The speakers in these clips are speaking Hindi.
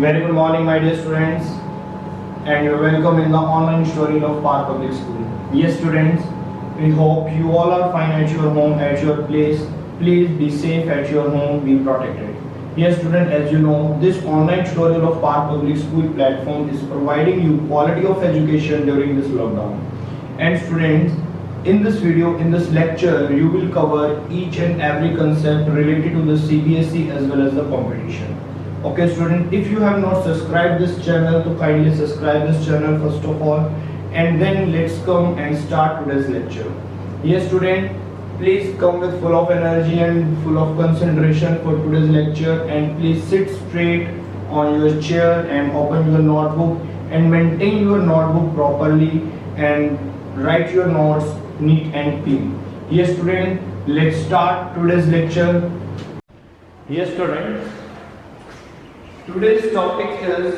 Very good morning, my dear students, and welcome in the online story of Park Public School. Yes, students, we hope you all are fine at your home, at your place. Please be safe at your home, be protected. Yes, student, as you know, this online tutorial of Park Public School platform is providing you quality of education during this lockdown. And students, in this video, in this lecture, you will cover each and every concept related to the CBSE as well as the competition. Okay, student, if you have not subscribed this channel, to kindly subscribe this channel first of all, and then let's come and start today's lecture. Yes, student, please come with full of energy and full of concentration for today's lecture, and please sit straight on your chair and open your notebook and maintain your notebook properly and write your notes neat and clean. Yes, student, let's start today's lecture. Yes, student, today's topic is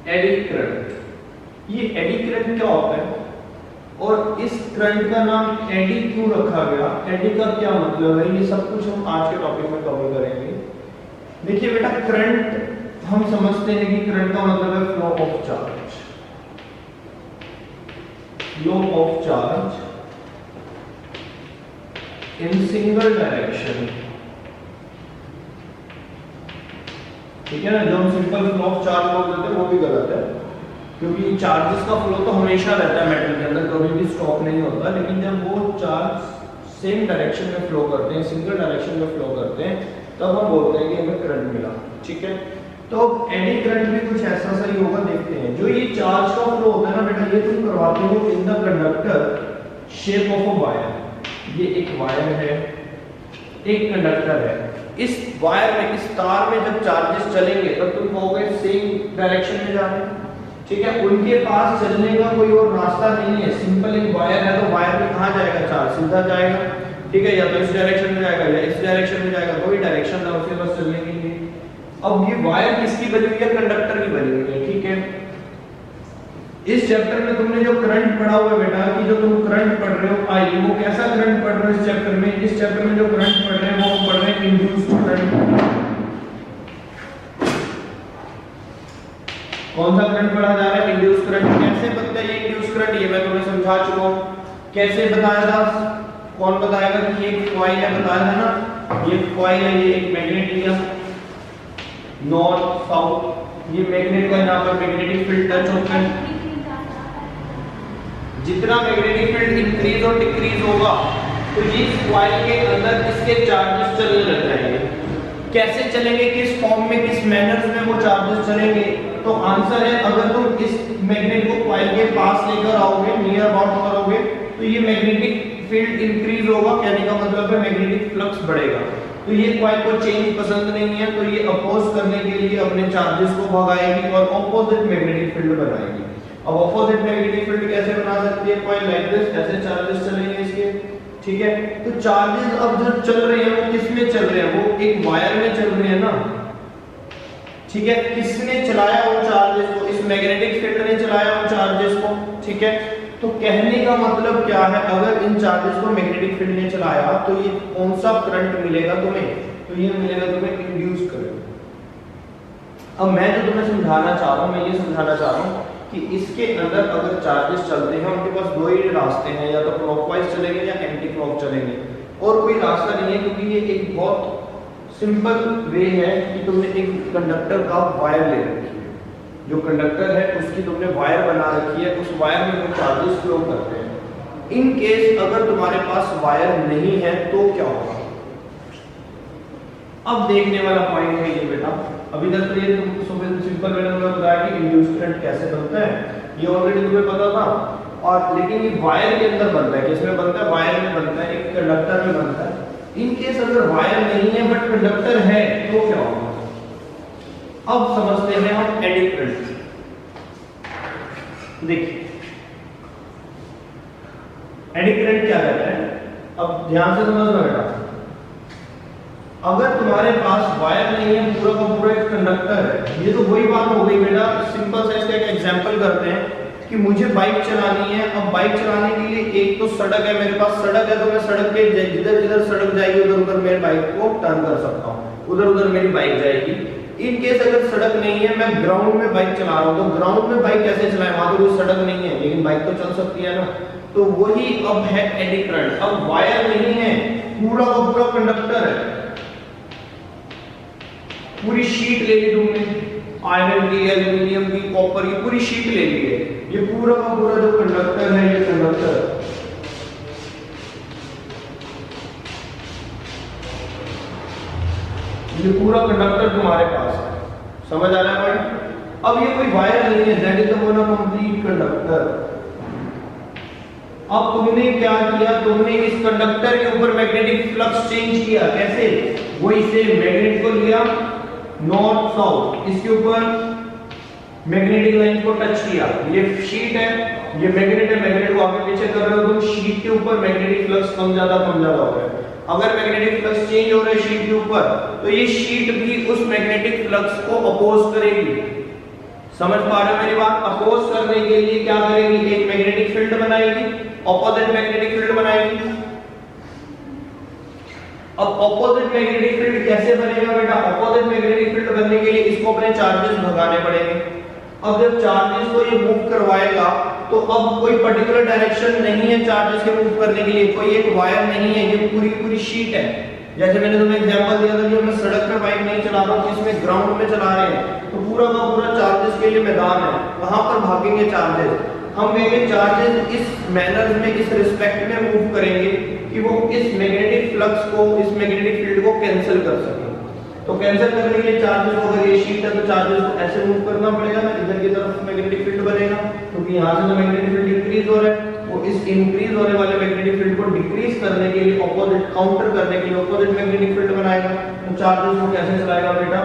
eddy current. ये एडी करंट क्या होता है और इस करंट का नाम एडी क्यों रखा गया, एडी का क्या मतलब है, ये सब कुछ हम आज के टॉपिक में कवर करेंगे। देखिए बेटा, करंट हम समझते हैं कि करंट का मतलब है flow of charge, flow of charge in single direction. ठीक है ना, जो हम सिंपल फ्लो ऑफ चार्ज बोल देते हैं वो भी गलत है, क्योंकि चार्जेस का फ्लो तो हमेशा रहता है मेटल के अंदर, कभी भी स्टॉप नहीं होता। लेकिन जब वो चार्ज सेम डायरेक्शन में फ्लो करते हैं, सिंगल डायरेक्शन में फ्लो करते हैं, तब हम बोलते हैं कि हमें करंट मिला। ठीक है, तो एडी करंट भी कुछ ऐसा सा ही होगा, देखते हैं। जो ये चार्ज का फ्लो होता है ना बेटा, ये तुम करवाते हो in the conductor shape of a wire. ये एक वायर है, एक कंडक्टर है। इस वायर में, इस तार में जब चार्जेस चलेंगे तब तुम कहोगे सेम डायरेक्शन में जा रहे हैं। ठीक है, उनके पास चलने का कोई और रास्ता नहीं है। सिंपल एक वायर है, तो वायर में कहां जाएगा चार्ज? सीधा जाएगा। ठीक है, या तो इस डायरेक्शन में जाएगा या इस डायरेक्शन में जाएगा, कोई डायरेक्शन ना उसके पास चलने के लिए। अब ये वायर किसकी बनी हुई है? कंडक्टर की बनी हुई है। ठीक है, इस चैप्टर में तुमने जो करंट पढ़ा हुआ है बेटा, कि जो तुम करंट पढ़ रहे हो आई, वो कैसा करंट पढ़ रहे हो इस चैप्टर में? इस चैप्टर में जो करंट पढ़ रहे हैं वो हम पढ़ रहे हैं इंड्यूस्ड करंट। कौन सा करंट पढ़ा जा रहा है? Induced current. कैसे बनता है ये इंड्यूस्ड करंट? ये मैं तुम्हें समझा चुका हूं। कैसे बताया था? कौन बताएगा? कि ये कॉइल है, बताया था ना, ये कॉइल है, ये एक मैग्नेट लिया नॉर्थ साउथ, ये मैग्नेट का यहां पर मैग्नेटिक फील्ड टच होता है। जितना मैग्नेटिक फील्ड इंक्रीज और डिक्रीज होगा तो ये कॉइल के अंदर इसके चार्जेस चलने लग जाएंगे। कैसे चलेंगे, किस फॉर्म में, किस मैनर्स में वो चार्जेस चलेंगे? तो आंसर है, अगर तुम इस मैग्नेट को कॉइल के पास लेकर आओगे, नियर अबाउट करोगे, तो ये मैग्नेटिक फील्ड इंक्रीज होगा। कहने का मतलब है मैग्नेटिक फ्लक्स बढ़ेगा। तो ये कॉइल को चेंज पसंद नहीं है, तो ये अपोज करने के लिए अपने चार्जेस को भगाएगी और ऑपोजिट मैग्नेटिक फील्ड बनाएगी। अब ऑपोजिट मैग्नेटिक फील्ड कैसे बना सकती है कॉइल? लाइक दिस, ऐसे चार्जेस चलेंगे इसके। ठीक है, तो चार्जेस अब जो चल रहे हैं वो किस में चल रहे हैं? वो एक वायर में चल रहे हैं ना। ठीक है, किसने चलाया उन चार्जेस को? इस मैग्नेटिक फील्ड ने चलाया उन चार्जेस को। ठीक है, तो कहने का मतलब क्या है, अगर इन चार्जेस को मैग्नेटिक फील्ड ने चलाया तो ये कौन सा करंट मिलेगा तुम्हें? तो ये मिलेगा तुम्हें इंड्यूस करंट। अब मैं जो तुम्हें समझाना चाह रहा हूं, मैं ये समझाना चाह रहा हूं कि इसके अंदर अगर चार्जेस चलते हैं, उनके पास दो ही रास्ते हैं, या तो क्लॉकवाइज चलेंगे या एंटी क्लॉक चलेंगे, और कोई रास्ता नहीं है। क्योंकि ये एक बहुत सिंपल वे है कि तुमने एक कंडक्टर का वायर ले रखी है, जो कंडक्टर है उसकी तुमने वायर बना रखी है, उस वायर में वो चार्जेस फ्लो करते हैं। इन केस अगर तुम्हारे पास वायर नहीं है तो क्या होगा? अब देखने वाला पॉइंट है ये बेटा। अभी तक तो ये तुम सिंपल मैंने तुम्हें बताया कि इंड्यूस्ड करंट कैसे बनता है, ये ऑलरेडी तुम्हें पता था। और लेकिन ये वायर के अंदर बनता है। किसमें बनता है? वायर में बनता है, एक कंडक्टर में बनता है। इन केस अगर वायर नहीं है बट कंडक्टर है तो क्या होगा? अब समझते हैं हम एडी करंट। देखिए एडी करंट क्या कहता है, अब ध्यान से समझना बेटा। अगर तुम्हारे पास वायर नहीं है, पूरा का पूरा एक कंडक्टर है, ये तो वही बात हो गई बेटा। सिंपल सा इसका एक एग्जांपल करते हैं कि मुझे बाइक चलानी है। अब बाइक चलाने के लिए एक तो सड़क है, मेरे पास सड़क है, तो मैं सड़क के जिधर जिधर सड़क जाएगी उधर उधर मेरे बाइक को टर्न कर सकता हूँ, उधर उधर मेरी बाइक जाएगी। इन केस अगर सड़क नहीं है, मैं ग्राउंड में बाइक चला रहा हूँ, तो ग्राउंड में बाइक कैसे चलाएं, वहां तो कोई सड़क नहीं है लेकिन बाइक तो चल सकती है ना। तो वही अब है एडी करंट। अब वायर नहीं है, पूरा का पूरा कंडक्टर है, पूरी शीट ले ली तुमने, आयरन की, एल्यूमिनियम की, कॉपर की, पूरी शीट ले ली है। ये पूरा का पूरा जो कंडक्टर है, ये कंडक्टर ये पूरा कंडक्टर तुम्हारे पास है, समझ आ रहा है भाई। अब ये कोई वायर नहीं है, that is the complete conductor. अब तुमने क्या किया, तुमने इस कंडक्टर के ऊपर मैग्नेटिक फ्लक्स चेंज किया। कैसे? वो इसे मैग्नेट को लिया नॉर्थ साउथ, इसके ऊपर मैग्नेटिक लाइन को टच किया। ये शीट है, ये मैग्नेट है, मैग्नेट को आगे पीछे कर रहे हो तुम, शीट के ऊपर मैग्नेटिक फ्लक्स कम ज्यादा हो रहा है। अगर मैग्नेटिक फ्लक्स चेंज हो रहा है शीट के ऊपर, तो ये शीट भी उस मैग्नेटिक फ्लक्स को अपोज करेगी। समझ पा रहे हो मेरी बात? अपोज करने के लिए क्या करेगी, एक मैग्नेटिक फील्ड बनाएगी, ऑपोजिट मैग्नेटिक फील्ड बनाएगी। अब ऑपोजिट मैग्नेटिक फील्ड कैसे बनेगा बेटा? ऑपोजिट मैग्नेटिक फील्ड बनने के लिए इसको अपने चार्जेस भगाने पड़ेंगे। अब जब चार्जेस को ये मूव करवाएगा, तो अब कोई पर्टिकुलर डायरेक्शन नहीं है चार्जेस के मूव करने के लिए, कोई एक वायर नहीं है, ये पूरी पूरी शीट है। जैसे मैंने तुम्हें एग्जांपल दिया था कि मैं सड़क पे बाइक नहीं चला रहा हूँ, इसमें ग्राउंड में चला रहे हैं, तो पूरा का पूरा चार्जेस के लिए मैदान है, कहां पर भागेंगे चार्जेस? हम कहेंगे चार्जेस इस मैनर में, इस रिस्पेक्ट में मूव करेंगे कि वो इस मैग्नेटिक फ्लक्स को, इस मैग्नेटिक फील्ड को कैंसिल कर सके। तो कैंसिल करने के लिए चार्जेस को, अगर ये शीट है तो चार्जेस को ऐसे मूव करना पड़ेगा ना, इधर की तरफ मैग्नेटिक फील्ड बनेगा, क्योंकि यहाँ से तो मैग्नेटिक फील्ड इंक्रीज हो रहा है, वो इस इंक्रीज होने वाले मैग्नेटिक फील्ड को डिक्रीज करने के लिए, ऑपोजिट काउंटर करने के लिए ऑपोजिट मैग्नेटिक फील्ड बनाएगा। तो चार्जेस को कैसे चलाएगा बेटा?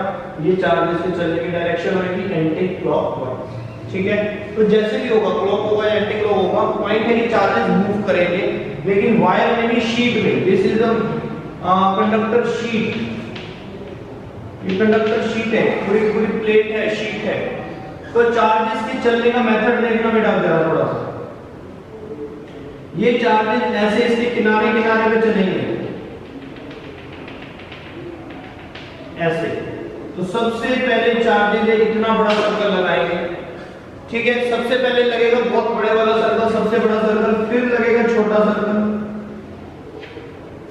ये चार्जेस के चलने की डायरेक्शन होगी एंटी क्लॉकवाइज। ठीक है, तो जैसे भी होगा, क्लॉक होगा या एंटी क्लॉक होगा, पॉइंट है कि चार्जेस मूव करेंगे, लेकिन वायर में भी, शीट में। This is the conductor sheet, ये कंडक्टर शीट है, पूरी पूरी प्लेट है, शीट है। तो चार्जेस के चलने का मेथड देखना बेटा जरा थोड़ा सा। ये चार्जेस ऐसे इसके किनारे किनारे पे चलेंगे ऐसे। तो सबसे पहले चार्जेस इतना बड़ा सर्कल लगाएंगे, ठीक है। सबसे पहले लगेगा बहुत बड़े वाला सर्कल, सबसे बड़ा सर्कल, फिर लगेगा छोटा सर्कल,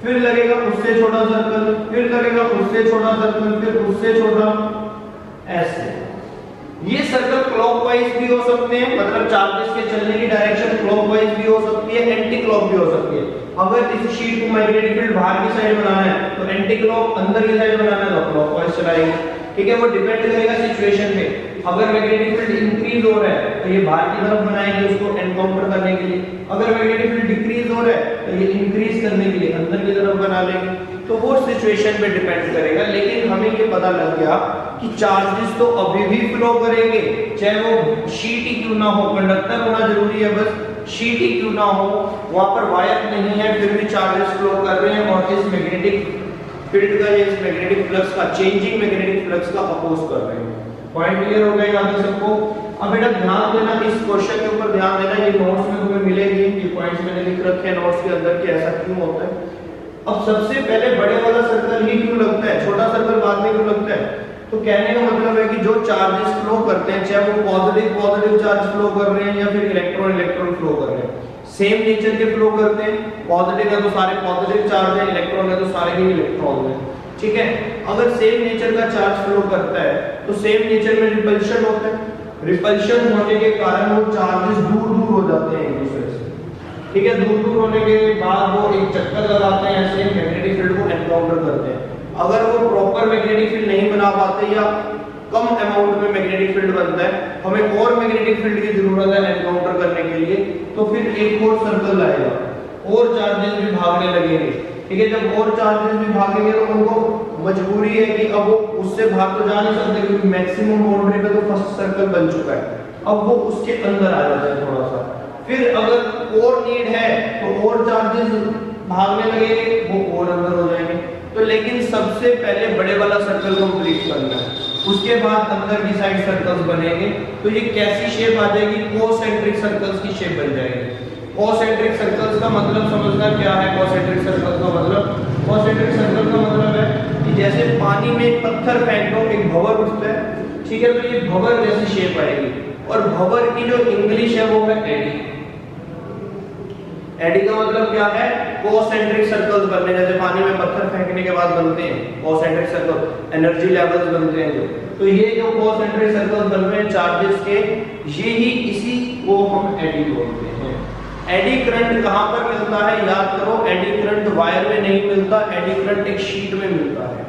फिर लगेगा उससे छोटा सर्कल, फिर लगेगा उससे छोटा सर्कल, फिर उससे छोटा, ऐसे। ये सर्कल क्लॉकवाइज भी हो सकते हैं, मतलब चार्जेस के चलने की डायरेक्शन क्लॉकवाइज भी हो सकती है, एंटी क्लॉक भी हो सकती है। अगर इस शीट को मैग्नेटिक फील्ड बाहर की साइड बनाना है तो एंटी क्लॉक, अंदर की साइड बनाना है तो क्लॉकवाइज चलाएंगे, ठीक है। वो डिपेंड करेगा सिचुएशन पे। अगर मैग्नेटिक फील्ड इंक्रीज हो रहा है तो ये बाहर की तरफ बनाएंगे उसको एनकाउंटर करने के लिए, अगर मैग्नेटिक फील्ड डिक्रीज हो रहा है तो ये इंक्रीज करने के लिए अंदर की तरफ बना लेंगे। तो वो सिचुएशन पे डिपेंड करेगा, लेकिन हमें ये पता लग गया कि चार्जेस तो अभी भी फ्लो करेंगे, चाहे वो शीट ही क्यों ना हो, कंडक्टर होना जरूरी है, बस शीट ही क्यों ना हो, वहां पर वायर नहीं है, फिर भी चार्जेस फ्लो कर रहे हैं और इस मैग्नेटिक फील्ड का, इस मैग्नेटिक फ्लक्स का, चेंजिंग मैग्नेटिक फ्लक्स का अपोज कर रहे हैं। पॉइंट क्लियर हो गया यहाँ पे सबको? अब बेटा ध्यान देना, इस क्वेश्चन के ऊपर ध्यान देना, ये नोट्स में तुम्हें मिलेगी, ये पॉइंट्स मैंने लिख रखे हैं नोट्स के अंदर कि ऐसा क्यों होता है। अब सबसे पहले बड़े वाला सर्कल ही क्यों लगता है, छोटा सर्कल बाद में क्यों लगता है? तो कहने का मतलब है कि जो चार्जेस फ्लो करते हैं, चाहे वो पॉजिटिव चार्ज फ्लो कर रहे हैं या फिर इलेक्ट्रॉन फ्लो कर रहे हैं, सेम नेचर के फ्लो करते हैं। पॉजिटिव है तो सारे पॉजिटिव चार्ज है, इलेक्ट्रॉन है तो सारे ही इलेक्ट्रॉन है, ठीक है। अगर सेम नेचर का चार्ज फ्लो करता है तो सेम नेचर में रिपल्शन होता है, रिपल्शन होने के कारण वो चार्जेस दूर दूर हो जाते हैं एक दूसरे से, ठीक है। दूर दूर होने के बाद वो एक चक्कर लगाते हैं, ऐसे मैग्नेटिक फील्ड को एनकाउंटर करते हैं। अगर वो प्रॉपर मैग्नेटिक फील्ड नहीं बना पाते या कम अमाउंट में मैग्नेटिक फील्ड बनता है, हमें और मैग्नेटिक फील्ड की जरूरत है एनकाउंटर करने के लिए, तो फिर एक और सर्कल आएगा और चार्जेस भी भागने लगेंगे, ठीक है। जब और चार्जेस भी भागेंगे तो उनको मजबूरी है कि अब वो उससे भाग तो जा नहीं सकते, क्योंकि मैक्सिमम बाउंड्री पे तो फर्स्ट सर्कल बन चुका है, अब वो उसके अंदर आ जाता है थोड़ा सा। फिर अगर और नीड है तो और चार्जेस भागने लगेंगे, वो और अंदर हो जाएंगे। तो लेकिन सबसे पहले बड़े वाला सर्कल कंप्लीट करना है, उसके बाद अंदर की साइड सर्कल्स बनेंगे। तो ये कैसी शेप आ जाएगी? कोसेंट्रिक सर्कल्स की शेप बन जाएगी। कोसेंट्रिक सर्कल्स का मतलब समझना क्या है? कोसेंट्रिक सर्कल्स का मतलब कॉन्सेंट्रिक सर्कल का मतलब है कि जैसे पानी में एक पत्थर फेंक दो, एक भंवर उठता है, ठीक है, तो ये भंवर जैसी शेप आएगी। और भंवर की जो इंग्लिश है वो है एडी। एडी का मतलब क्या है? कॉन्सेंट्रिक सर्कल्स बनने, जैसे पानी में पत्थर फेंकने के बाद बनते हैं कॉन्सेंट्रिक सर्कल, एनर्जी लेवल्स बनते हैं जो, तो ये जो कॉन्सेंट्रिक सर्कल्स बन रहे हैं चार्जेस के, ये ही इसी को हम एडी बोलते हैं। एडी करंट कहां पर मिलता है? याद करो, एडी करंट वायर में नहीं मिलता, एडी करंट एक शीट में मिलता है,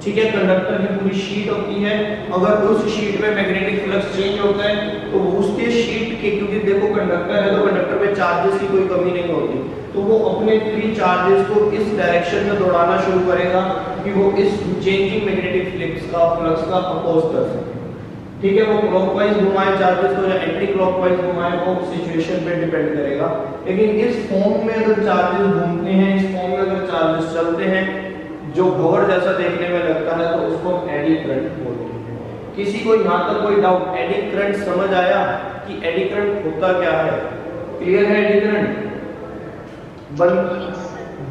ठीक है। कंडक्टर की पूरी शीट होती है, अगर उस शीट में मैग्नेटिक फ्लक्स चेंज होता है तो उसके शीट के, क्योंकि देखो कंडक्टर है तो कंडक्टर में चार्जेस की कोई कमी नहीं होती, तो वो अपने फ्री चार्जेस को इस डायरेक्शन में दौड़ाना शुरू करेगा कि वो इस चेंजिंग मैग्नेटिक फ्लक्स का अपोज कर सके, ठीक है। वो क्लॉकवाइज घुमाए चार्जेस को या एंटी क्लॉकवाइज घुमाए, वो सिचुएशन पे डिपेंड करेगा। लेकिन इस फॉर्म में अगर चार्जेस घूमते हैं, इस फॉर्म में अगर चार्जेस चलते हैं जो भंवर जैसा देखने में लगता है, तो उसको हम एडी करंट बोलते हैं। किसी को यहाँ तक कोई डाउट? एडी करंट समझ आया कि एडी करंट होता क्या है? क्लियर है? एडी करंट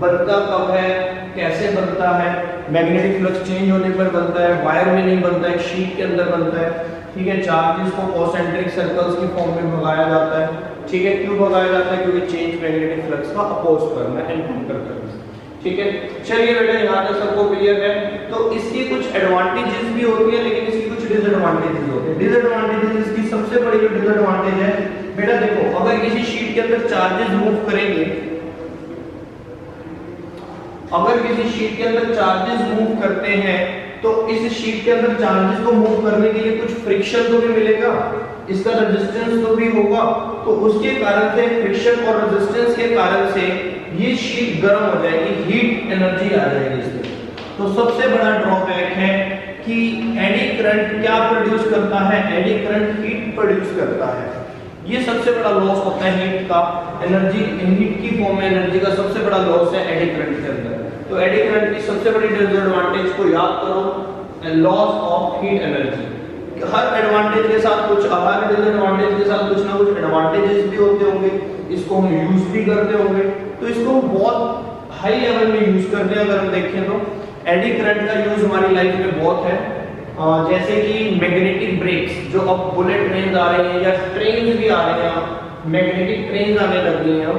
बनता कब है, कैसे बनता है? मैग्नेटिक फ्लक्स चेंज होने पर बनता है, वायर में नहीं बनता है, शीट के अंदर बनता है, ठीक है। चार्जेस को कॉन्सेंट्रिक सर्कल्स की फॉर्म में भगाया जाता है, ठीक है। क्यों भगाया जाता है? क्योंकि चेंज मैग्नेटिक फ्लक्स का अपोज करना है, एनकाउंटर करना है, ठीक है। चलिए बेटा, यहाँ तक सबको क्लियर है। तो इसकी कुछ एडवांटेजेस भी होती है, लेकिन इसकी कुछ डिसएडवांटेजेस होते हैं। डिसएडवांटेजेस, इसकी सबसे बड़ी जो डिसएडवांटेज है बेटा, देखो, अगर किसी शीट के अंदर चार्जेस मूव करेंगे, अगर किसी शीट के अंदर चार्जेस मूव करते हैं, तो इस शीट के अंदर चार्जेस को मूव करने के लिए कुछ फ्रिक्शन तो भी मिलेगा, इसका रेजिस्टेंस तो भी होगा, तो उसके कारण से, फ्रिक्शन और रेजिस्टेंस के कारण से ये शीट गर्म हो जाएगी, हीट एनर्जी आ जाएगी इसमें। तो सबसे बड़ा ड्रॉबैक है कि एडी करंट क्या प्रोड्यूस करता है? एडी करंट हीट प्रोड्यूस करता है। ये सबसे बड़ा लॉस होता है हीट का, एनर्जी, हीट की फॉर्म में एनर्जी का सबसे बड़ा लॉस है एडी करंट के अंदर। तो एडी करंट की सबसे बड़ी डिसएडवांटेज को याद करो, loss of heat energy. Her advantage के साथ कुछ, हर डिसएडवांटेज के साथ कुछ ना कुछ एडवांटेजेस भी होते होंगे, इसको हम यूज भी करते होंगे, तो इसको बहुत हाई लेवल में यूज करते हैं। अगर हम देखें तो एडी करंट का यूज हमारी लाइफ में बहुत है, जैसे कि मैग्नेटिक ब्रेक्स, जो अब बुलेट ट्रेन आ रही हैं या ट्रेन भी आ रहे हैं, मैग्नेटिक ट्रेन आने लग गई हैं,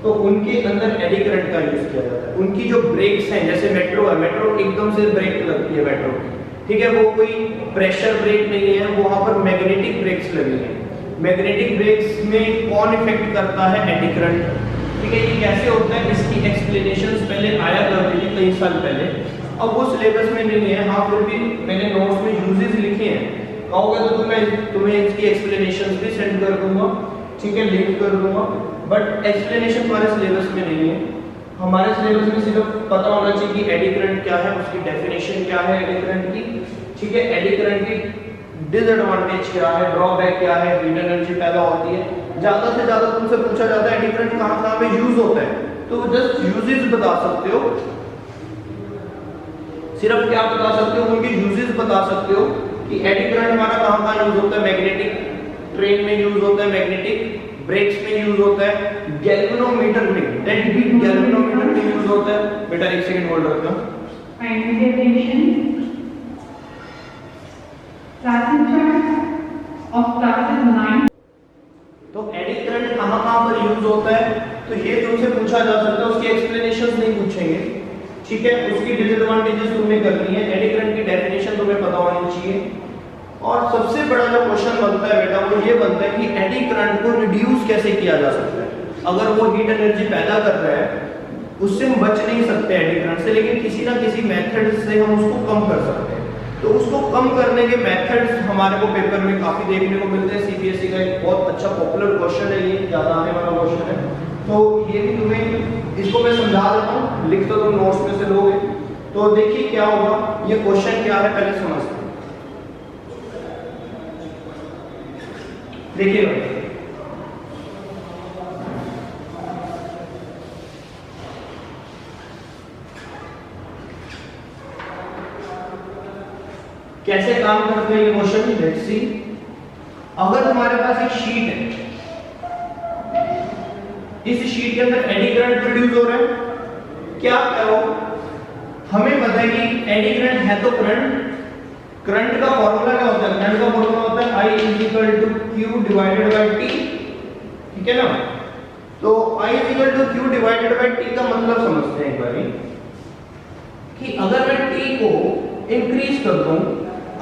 तो उनके अंदर एडी करंट का यूज किया जाता है। उनकी जो ब्रेक्स हैं, जैसे मेट्रो है, मेट्रो एकदम से ब्रेक लगती है मेट्रो की, ठीक है, वो कोई प्रेशर ब्रेक नहीं है, वहां पर मैग्नेटिक ब्रेक्स लगी हैं। मैग्नेटिक ब्रेक्स में कौन इफेक्ट करता है? एडी करंट, ठीक है। ये कैसे होता है, इसकी एक्सप्लेनेशंस पहले आया करती थी कई साल पहले, अब वो सिलेबस में नहीं है। हाँ, फिर भी मैंने नोट्स में यूजेस लिखे हैं, कहोगे तो तुम्हें इसकी एक्सप्लेनेशंस भी सेंड कर दूंगा, ठीक है, लिंक कर दूंगा, बट एक्सप्लेनेशन हमारे सिलेबस में नहीं है। हमारे सिलेबस में सिर्फ पता होना चाहिए कि एडी करंट क्या है, उसकी डेफिनेशन क्या है एडी करंट की, ठीक है, एडी करंट की डिसएडवांटेज क्या है, ड्रॉबैक क्या है, हीट एनर्जी पैदा होती है। ज्यादा से ज्यादा तुमसे पूछा जाता है एडी करंट कहाँ पे यूज होता है, तो जस्ट यूजेस बता सकते हो, सिर्फ क्या बता सकते हो, उनके यूजेस बता सकते हो कि एडी करंट हमारा कहाँ यूज होता है। मैग्नेटिक ट्रेन में यूज होता है, मैग्नेटिक ब्रेक्स में यूज होता है, गैल्वेनोमीटर में, डेड हीट गैल्वेनोमीटर में यूज होता है। बेटा एक सेकंड होल्ड रखना। तो एडी करंट कहाँ पर यूज होता है, तो ये तुमसे पूछा जा सकता है, उसकी एक्सप्लेनेशंस नहीं पूछेंगे, ठीक है। उसकी डिसएडवांटेजेस तुमने करनी है, एडी करंट की डेफिनेशन तुम्हें पता होनी चाहिए। और सबसे बड़ा जो क्वेश्चन बनता है बेटा, वो ये बनता है कि एडी करंट को रिड्यूस कैसे किया जा सकता है। अगर वो हीट एनर्जी पैदा कर रहा है, उससे हम बच नहीं सकते एडी करंट से, लेकिन किसी ना किसी मेथड से हम उसको कम कर सकते हैं। तो उसको कम करने के मेथड्स हमारे को पेपर में काफी देखने को मिलते हैं। सीबीएसई का एक बहुत अच्छा पॉपुलर क्वेश्चन है, ये ज्यादा आने वाला क्वेश्चन है, तो ये भी तुम्हें, इसको मैं समझा देता हूँ, लिख तो तुम नोट्स में से लोगे। तो देखिए क्या होगा, ये क्वेश्चन क्या है पहले समझते हैं। देखिए कैसे काम करते हैं ये क्वेश्चन, लेट्स सी। अगर तुम्हारे पास एक शीट है, इस शीट के अंदर एडी करंट प्रोड्यूस हो रहा है, क्या करो हमें पता है कि एडी करंट है तो करंट का फॉर्मूला क्या होता है? करंट का फॉर्मूला होता है I = Q divided by T, ठीक है ना? तो I = Q divided by T का मतलब समझते हैं एक बार कि अगर मैं T को इंक्रीज कर दूं,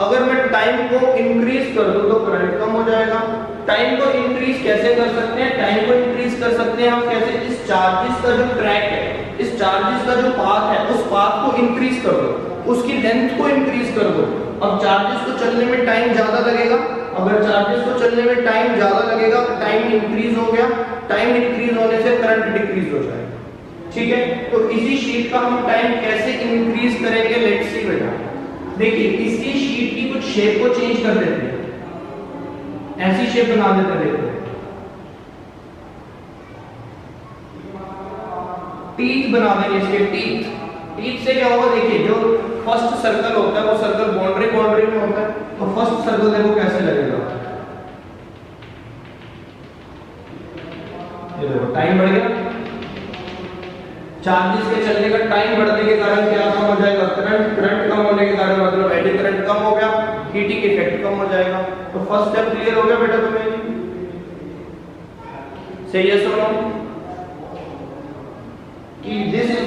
अगर मैं टाइम को इंक्रीज कर दूं तो करंट कम हो जाएगा। टाइम को इंक्रीज कैसे कर सकते हैं? टाइम को इंक्रीज कर सकते हैं हम कैसे? इस चार्जेस का जो ट्रैक है, इस चार्जेस का जो पाथ है, उस पाथ को इंक्रीज कर दो, उसकी लेंथ को इंक्रीज कर दो। अब चार्जेस को चलने में टाइम ज्यादा लगेगा, अगर चार्जेस को चलने में टाइम ज्यादा लगेगा, टाइम इंक्रीज हो गया, टाइम इंक्रीज होने से करंट डिक्रीज हो जाएगा, ठीक है? तो इसी शीट का हम टाइम कैसे इंक्रीज करेंगे? लेट्स सी बेटा, देखिए इसकी शीट की कुछ शेप को चेंज कर देते हैं, ऐसी शेप बना देते हैं। देखो टीथ बना देंगे इसके, टीथ से क्या होगा? देखिए जो फर्स्ट सर्कल होता है वो सर्कल बाउंड्री में होता है, तो फर्स्ट सर्कल देखो कैसे लगेगा, ये देखो टाइम बढ़ गया, चार्जेस के चलने का टाइम बढ़ने के कारण क्या कम हो जाएगा? करंट कम होने के कारण मतलब एडी करंट कम हो गया, हीटिंग इफेक्ट कम हो जाएगा। तो फर्स्ट स्टेप क्लियर हो गया बेटा तुम्हें? सही है? सुनो कि this is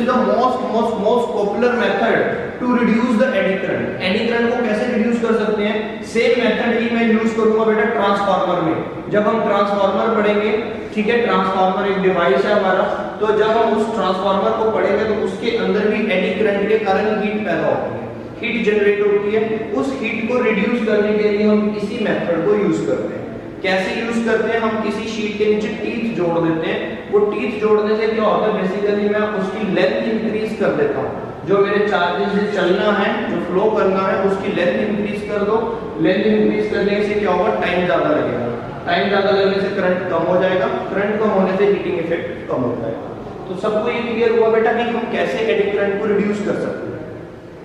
the most popular method to reduce the eddy current. Eddy current को कैसे रिड्यूस कर सकते हैं? सेम मेथड ही मैं यूज करूंगा बेटा ट्रांसफार्मर में। जब हम ट्रांसफार्मर पढ़ेंगे, ठीक है, ट्रांसफार्मर एक डिवाइस है हमारा, तो जब हम उस ट्रांसफार्मर को पढ़ेंगे तो उसके अंदर भी एडी करंट के कारण हीट पैदा होती है, हीट जनरेट होती है। उस हीट को रिड्यूस करने के लिए हम इसी मेथड को यूज करते हैं। कैसे यूज करते हैं? हम किसी शीट के नीचे टीथ जोड़ देते हैं, वो टीथ जोड़ने से क्या होता है? बेसिकली मैं उसकी लेंथ इंक्रीज कर देता हूँ, जो मेरे चार्जेस से चलना है, जो फ्लो करना है, उसकी लेंथ इंक्रीज कर दो। लेंथ इंक्रीज करने से क्या होगा? टाइम ज्यादा लगेगा, टाइम ज्यादा लगने से करंट कम हो जाएगा, करंट कम होने से हीटिंग इफेक्ट कम हो जाएगा। तो सबको ये क्लियर हुआ बेटा कि हम कैसे एडी करंट को रिड्यूस कर सकते हैं,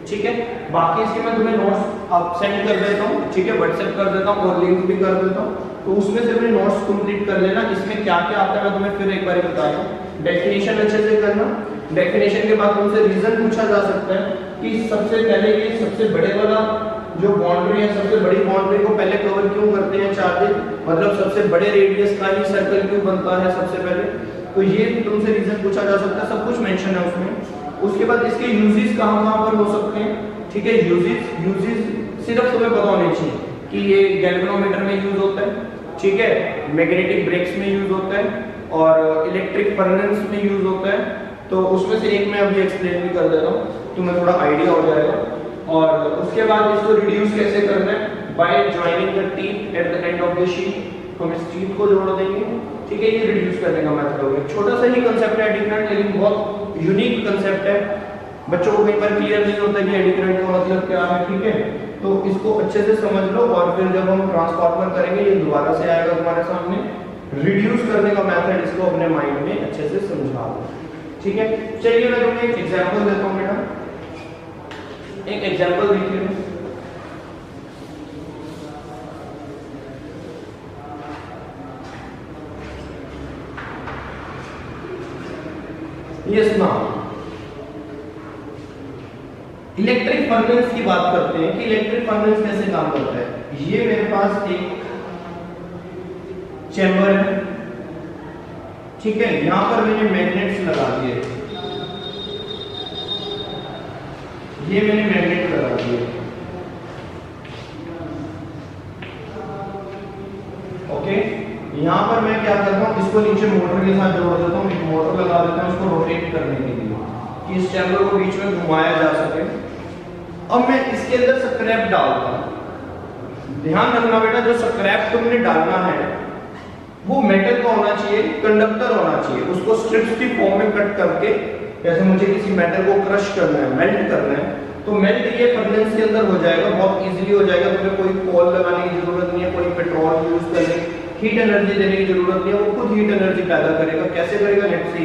ठीक है? बाकी इसके मैं तुम्हें नोट्स अब सेंड कर देता हूँ, ठीक है, व्हाट्सएप कर देता हूँ और लिंक भी कर देता हूँ, तो उसमें से अपने नोट्स कंप्लीट कर लेना। इसमें क्या क्या आता है मैं तुम्हें फिर एक बार बता दूं। डेफिनेशन अच्छे से करना, डेफिनेशन के बाद तुमसे रीजन पूछा जा सकता है कि सबसे पहले ये सबसे बड़े वाला जो बाउंड्री है, सबसे बड़ी बाउंड्री को पहले कवर क्यों करते हैं चार्जेस, मतलब सबसे बड़े रेडियस का ही सर्कल क्यों बनता है सबसे पहले, तो ये तुमसे रीजन पूछा जा सकता है, सब कुछ मेंशन है उसमें। उसके बाद इसके यूजेस कहां-कहां पर हो सकते हैं, ठीक है? यूजेस सिर्फ तुम्हें पता होने चाहिए कि ये गैल्वेनोमीटर में यूज होता है, ठीक है, मैग्नेटिक ब्रेक्स में यूज होता है और इलेक्ट्रिक फर्नेस में यूज होता है। तो उसमें से एक मैं अभी एक्सप्लेन भी कर देता हूँ, तुम्हें थोड़ा आइडिया हो जाएगा। और उसके बाद इसको रिड्यूस कैसे करना है? Bye joining the teeth at the end of the sheet. हम इस टीथ को जोड़ देंगे, ठीक है? ये रिड्यूस करने का मेथड हो गया। छोटा सा ही कंसेप्ट है एडी करंट, लेकिन बहुत यूनिक कंसेप्ट है। बच्चों को कई बार क्लियर नहीं होता कि एडी करंट का मतलब क्या है, ठीक है? तो इसको अच्छे से समझ लो और फिर जब हम ट्रांसफार्मर करेंगे ये दोबारा से आएगा तुम्हारे सामने। रिड्यूस करने का मेथड इसको अपने माइंड में अच्छे से समझा लो, ठीक है? चलिए मैं तुम्हें एक एग्जांपल देता हूं बेटा, एक एग्जांपल देखिए। यस ना, इलेक्ट्रिक फर्नेस की बात करते हैं कि इलेक्ट्रिक फर्नेस कैसे काम करता है। ये मेरे पास एक चैम्बर है, ठीक है? यहां पर मैंने मैग्नेट्स लगा दिए, ये मैंने मैग्नेट लगा दिए, ओके? यहां पर मैं क्या करता हूं, इसको नीचे मोटर के साथ जोड़ देता हूं, एक मोटर लगा देता हूं इसको रोटेट करने के लिए कि इस चैम्बर को बीच में घुमाया जा सके। अब मैं इसके अंदर स्क्रैप डालता हूं। ध्यान रखना बेटा, जो स्क्रैप तुमने डालना है वो मेटल का होना चाहिए, कंडक्टर होना चाहिए। उसको स्ट्रिप्स की फॉर्म में कट करके, जैसे मुझे किसी मेटल को क्रश करना है, मेल्ट करना है, तो मेल्ट ये फर्नेस के अंदर हो जाएगा, बहुत इजीली हो जाएगा। तुम्हें कोई कोल लगाने की जरूरत नहीं है, कोई पेट्रोल यूज करने, हीट एनर्जी देने की जरूरत नहीं है, वो खुद हीट एनर्जी पैदा करेगा। कैसे करेगा? Let's see.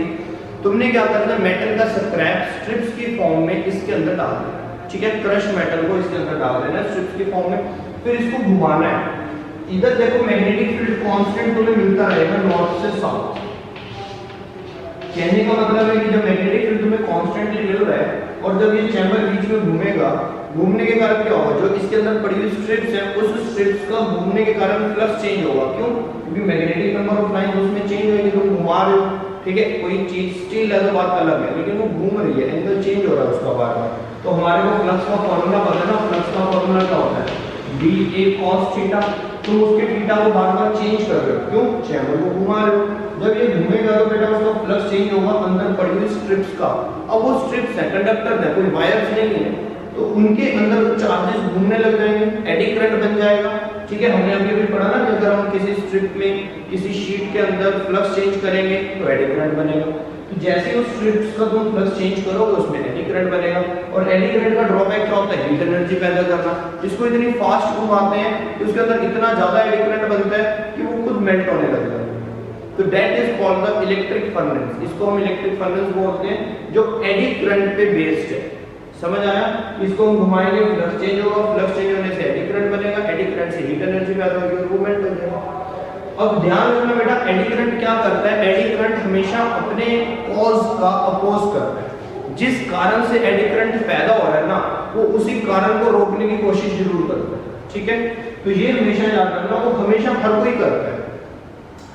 तुमने क्या करना है, मेटल का स्क्रैप स्ट्रिप्स की फॉर्म में इसके अंदर डाल देना, ठीक है? क्रश मेटल को इसके अंदर डाल देना स्ट्रिप्स की फॉर्म में, फिर इसको घुमाना है। इधर देखो मैग्नेटिक फील्ड कांस्टेंट तुम्हें मिलता रहेगा नॉर्थ से साउथ, कहने का मतलब है कि जब मैग्नेटिक फील्ड तुम्हें कांस्टेंटली मिल रहा है और जब ये चैम्बर बीच में घूमेगा, घूमने के कारण क्या होगा, जो इसके अंदर पड़ी हुई स्ट्रिप्स है उस स्ट्रिप्स का घूमने के कारण फ्लक्स चेंज होगा। क्यों? क्योंकि मैग्नेटिक नंबर ऑफ लाइन उसमें चेंज होगी, तुम घुमा रहे हो, ठीक है, कोई चीज स्टिल है तो बात अलग है, लेकिन वो घूम रही है, एंगल चेंज हो रहा है उसका बार बार। तो हमारे को फ्लक्स का फॉर्मूला पता है ना, फ्लक्स का फॉर्मूला क्या होता है, dA cos थीटा। तुम उसके थीटा को बार बार चेंज कर रहे हो, क्यों? चैम्बर को घुमा रहे हो, जब ये घूमेगा तो बेटा उसका फ्लक्स चेंज होगा अंदर पड़ी हुई स्ट्रिप्स का। अब वो स्ट्रिप्स है, कंडक्टर है, कोई वायर्स नहीं है, तो उनके अंदर वो चार्जेस घूमने लग जाएंगे, एडी करंट बन जाएगा। ठीक है, हमने अभी भी पढ़ा ना कि अगर हम किसी स्ट्रिप में किसी शीट के अंदर फ्लक्स चेंज करेंगे तो एडी करंट बनेगा। तो जैसे उस स्ट्रिप्स का तुम फ्लक्स चेंज करोगे उसमें एडी करंट बनेगा। और एडी करंट का ड्रॉबैक क्या होता है, हीट एनर्जी पैदा करना। इसको इतनी फास्ट घुमाते हैं कि उसके अंदर इतना ज्यादा एडी करंट बनता है कि वो खुद मेल्ट होने लगता है। तो that is called the electric furnace. इसको हम इलेक्ट्रिक फर्नेस बोलते हैं, जो एडी करंट पे बेस्ड है। समझ आया? इसको हम घुमाएंगे, फ्लक्स चेंज होगा, फ्लक्स चेंज होने से एडी करंट बनेगा, एडी करंट से हीट एनर्जी पैदा होगी और वो मेल्ट हो जाएगा। अब ध्यान रखना बेटा, एडी करंट क्या करता है, एडी करंट हमेशा अपने कॉज का अपोज करता है। जिस कारण से एडी करंट पैदा हो रहा है ना, वो उसी कारण को रोकने की कोशिश जरूर करता है। ठीक है, तो ये हमेशा याद रखना, वो हमेशा हर कोई करता है,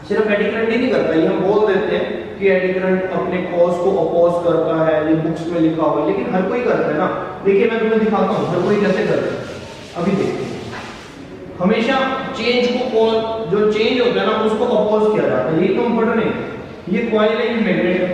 सिर्फ एडी करंट ही नहीं करता। ये हम बोल देते हैं कि एडी करंट अपने कॉज को अपोज करता है, ये बुक्स में लिखा हुआ है, लेकिन हर कोई करता है ना। देखिए मैं तुम्हें दिखाता हूँ हर कोई कैसे करता है। अभी देखिए, हमेशा चेंज को कौन, जो चेंज होता है ना उसको अपोज किया जाता है। ये तुम पढ़ रहे, ये कॉइल है, ये मैग्नेट है,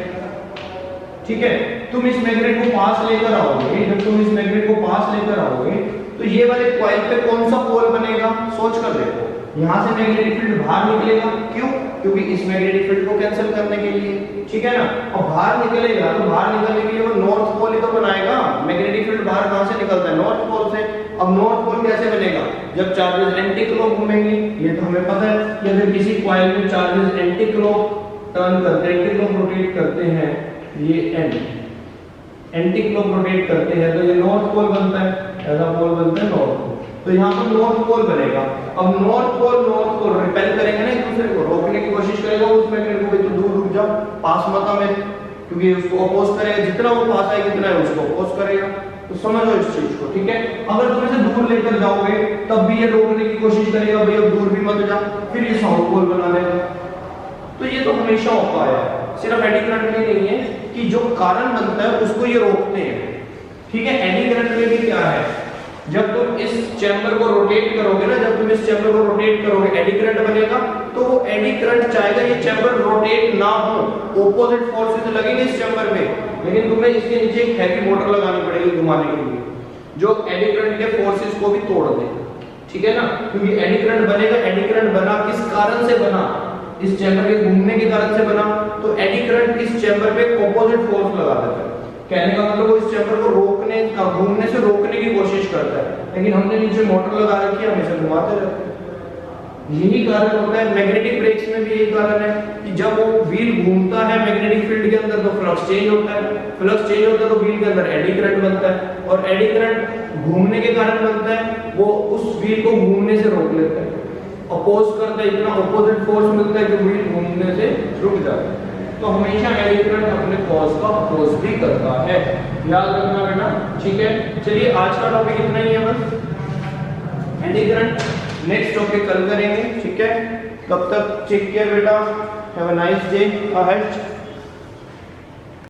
ठीक है। तुम इस मैग्नेट को पास लेकर आओगे, जब तुम इस मैग्नेट को पास लेकर आओगे तो ये वाले कॉइल पे कौन सा पोल बनेगा, सोच कर देखो। यहाँ से मैग्नेटिक फील्ड बाहर निकलेगा, क्यों? क्योंकि इस मैग्नेटिक फील्ड को कैंसिल करने के लिए, ठीक है ना। और बाहर निकलेगा तो बाहर निकलने के लिए वो नॉर्थ पोल ही तो बनाएगा। मैग्नेटिक फील्ड बाहर कहां से निकलता है, नॉर्थ पोल से। अब नॉर्थ पोल कैसे बनेगा, जब चार्जेस एंटी क्लॉक घूमेंगे। ये तो हमें पता है कि अगर किसी कॉइल में चार्जेस एंटी क्लॉक टर्न करते हैं, एंटी क्लॉक रोटेट करते हैं, ये एंटी क्लॉक रोटेट करते हैं तो ये नॉर्थ पोल बनता है, ऐसा पोल बनता है नॉर्थ पोल। तो यहाँ पर नॉर्थ पोल बनेगा। अब नॉर्थ पोल रिपेल करेंगे ना एक दूसरे को, रोकने की कोशिश करेगा उस मैग्नेट को, तो दूर रुक जाओ, पास मत आ मेरे, क्योंकि उसको अपोज करेगा, जितना वो पास आएगा जितना है उसको अपोज करेगा। तो समझो इस चीज को, ठीक है। अगर तुम इसे दूर लेकर जाओगे तब भी ये रोकने की कोशिश करेगा, भाई अब दूर भी मत जा, फिर ये साउथ पोल बना देगा। तो ये तो हमेशा होता है, सिर्फ एडी करंट में नहीं है कि जो कारण बनता है उसको ये रोकते हैं, ठीक है। एडी करंट में भी क्या है, जब तुम इस चैम्बर को रोटेट करोगे ना, जब तुम इस चैम्बर को रोटेट करोगे एडी करंट बनेगा, तो वो एडी करंट चाहेगा ये चैम्बर रोटेट ना हो, ऑपोजिट फोर्सेस लगेंगे इस चैम्बर में, लेकिन तुम्हें इसके नीचे एक हैवी मोटर लगानी पड़ेगी घुमाने के लिए, जो एडी करंट के फोर्सेस को भी तोड़ दे, ठीक है ना। क्योंकि एडी करंट बनेगा, एडी करंट बना किस कारण से बना, इस चैम्बर के घूमने के कारण से बना। तो एडी करंट इस चैम्बर पे ऑपोजिट फोर्स लगा देता है। कहने का मतलब वो इस चैम्बर को रोकने का, घूमने से रोकने की कोशिश करता है, लेकिन हमने नीचे मोटर लगा रखी है, हमेशा घुमाते रहते हैं। यही कारण होता है मैग्नेटिक ब्रेक्स में भी, यही कारण है कि जब वो व्हील घूमता है मैग्नेटिक फील्ड के अंदर तो फ्लक्स चेंज होता है, फ्लक्स चेंज होता है तो व्हील के अंदर एडी करंट बनता है, और एडी करंट घूमने के कारण बनता है, वो उस व्हील को घूमने से रोक लेता है, अपोज करता है, इतना ऑपोजिट फोर्स मिलता है कि व्हील घूमने से रुक जाता है। तो हमेशा एडी करंट अपने कॉज का अपोज भी करता है, याद रखना बेटा, ठीक है। चलिए आज का टॉपिक इतना ही है बस, एडी करंट। नेक्स्ट टॉपिक कल करेंगे, ठीक है। तब तक टेक केयर बेटा, have a nice day ahead.